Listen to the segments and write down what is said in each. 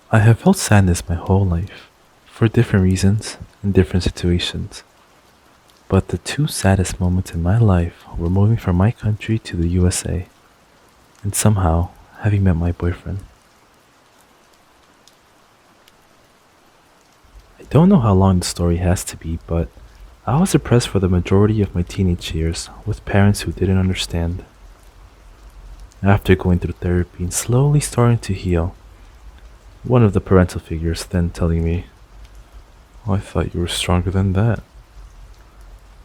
I have felt sadness my whole life, for different reasons in different situations. But the two saddest moments in my life were moving from my country to the USA, and somehow having met my boyfriend. I don't know how long the story has to be, but I was depressed for the majority of my teenage years with parents who didn't understand. After going through therapy and slowly starting to heal, one of the parental figures then telling me, "Oh, I thought you were stronger than that."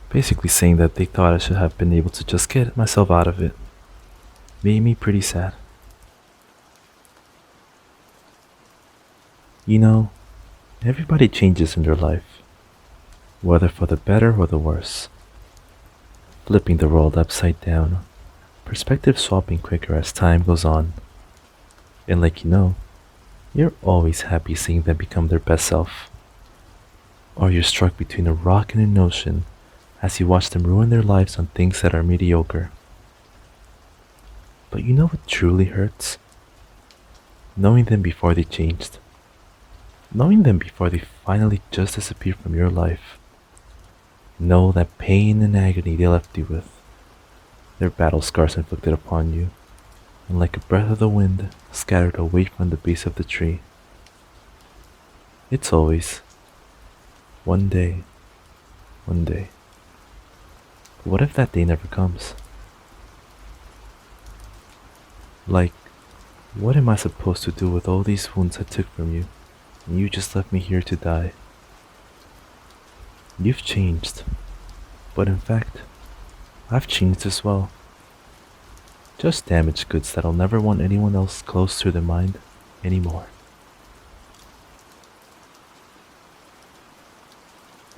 Basically saying that they thought I should have been able to just get myself out of it. Made me pretty sad. You know, everybody changes in their life, whether for the better or the worse. Flipping the world upside down, perspective swapping quicker as time goes on. And like you're always happy seeing them become their best self. Or you're struck between a rock and an ocean as you watch them ruin their lives on things that are mediocre. But you know what truly hurts? Knowing them before they changed. Knowing them before they finally just disappeared from your life. Know that pain and agony they left you with. Their battle scars inflicted upon you, and like a breath of the wind scattered away from the base of the tree. It's always one day, one day. But what if that day never comes? Like, what am I supposed to do with all these wounds I took from you, and you just left me here to die? You've changed, but in fact, I've changed as well. Just damaged goods that'll never want anyone else close to their mind anymore.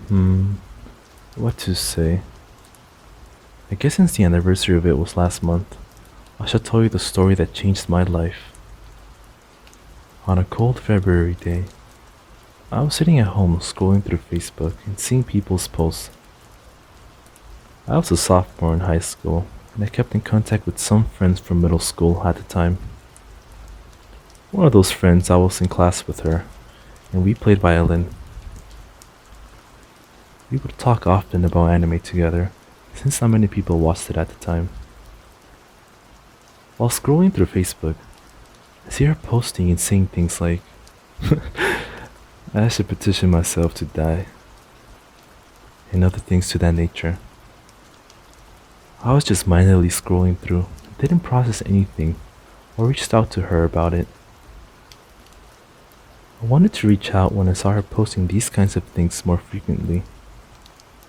Hmm, what to say? I guess since the anniversary of it was last month, I shall tell you the story that changed my life. On a cold February day, I was sitting at home scrolling through Facebook and seeing people's posts. I was a sophomore in high school, and I kept in contact with some friends from middle school at the time. One of those friends, I was in class with her, and we played violin. We would talk often about anime together, since not many people watched it at the time. While scrolling through Facebook, I see her posting and saying things like, "I should petition myself to die," and other things to that nature. I was just mindlessly scrolling through, didn't process anything, or reached out to her about it. I wanted to reach out when I saw her posting these kinds of things more frequently,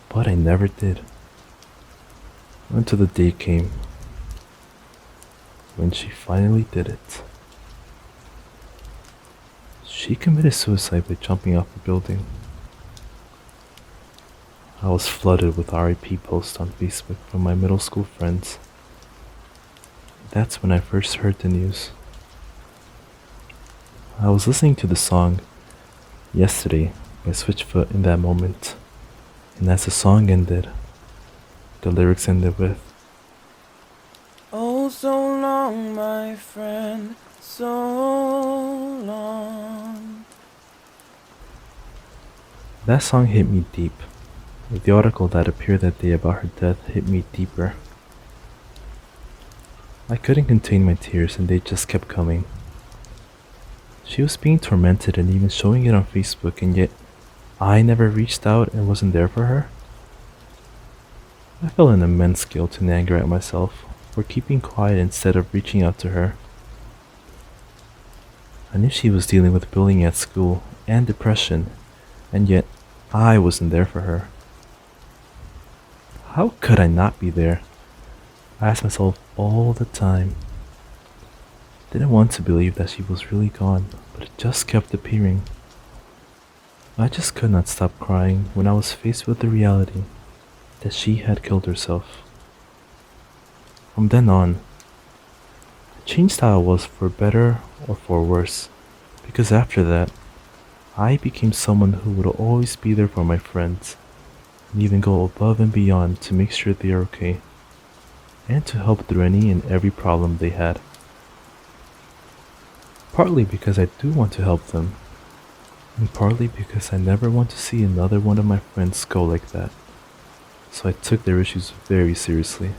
but I never did. Until the day came when she finally did it. She committed suicide by jumping off a building. I was flooded with RIP posts on Facebook from my middle school friends. That's when I first heard the news. I was listening to the song Yesterday by Switchfoot in that moment, and as the song ended, the lyrics ended with, Oh, so long, my friend, so long. that song hit me deep. The article that appeared that day about her death hit me deeper. I couldn't contain my tears and they just kept coming. She was being tormented and even showing it on Facebook, and yet I never reached out and wasn't there for her? I felt an immense guilt and anger at myself for keeping quiet instead of reaching out to her. I knew she was dealing with bullying at school and depression, and yet I wasn't there for her. How could I not be there? I asked myself all the time. Didn't want to believe that she was really gone, but it just kept appearing. I just could not stop crying when I was faced with the reality that she had killed herself. From then on, I changed how I was for better or for worse, because after that, I became someone who would always be there for my friends, and even go above and beyond to make sure they are okay, and to help through any and every problem they had. Partly because I do want to help them, and partly because I never want to see another one of my friends go like that. So I took their issues very seriously.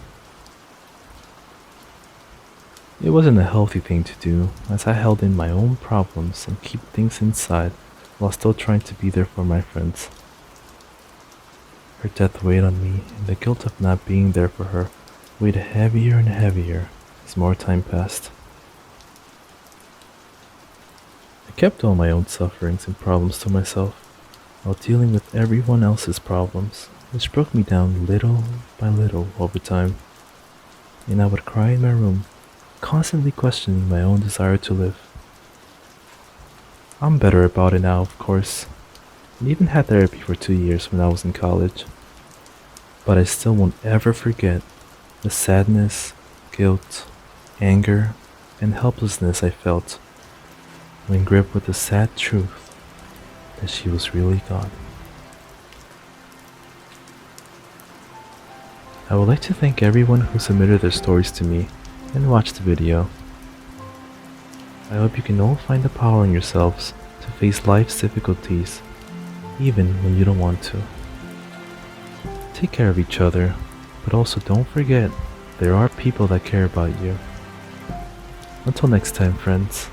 It wasn't a healthy thing to do, as I held in my own problems and keep things inside while still trying to be there for my friends. Her death weighed on me, and the guilt of not being there for her weighed heavier and heavier as more time passed. I kept all my own sufferings and problems to myself while dealing with everyone else's problems, which broke me down little by little over time, and I would cry in my room, constantly questioning my own desire to live. I'm better about it now, of course, and even had therapy for 2 years when I was in college, but I still won't ever forget the sadness, guilt, anger, and helplessness I felt when gripped with the sad truth that she was really gone. I would like to thank everyone who submitted their stories to me and watched the video. I hope you can all find the power in yourselves to face life's difficulties, even when you don't want to. Take care of each other, but also don't forget there are people that care about you. Until next time, friends.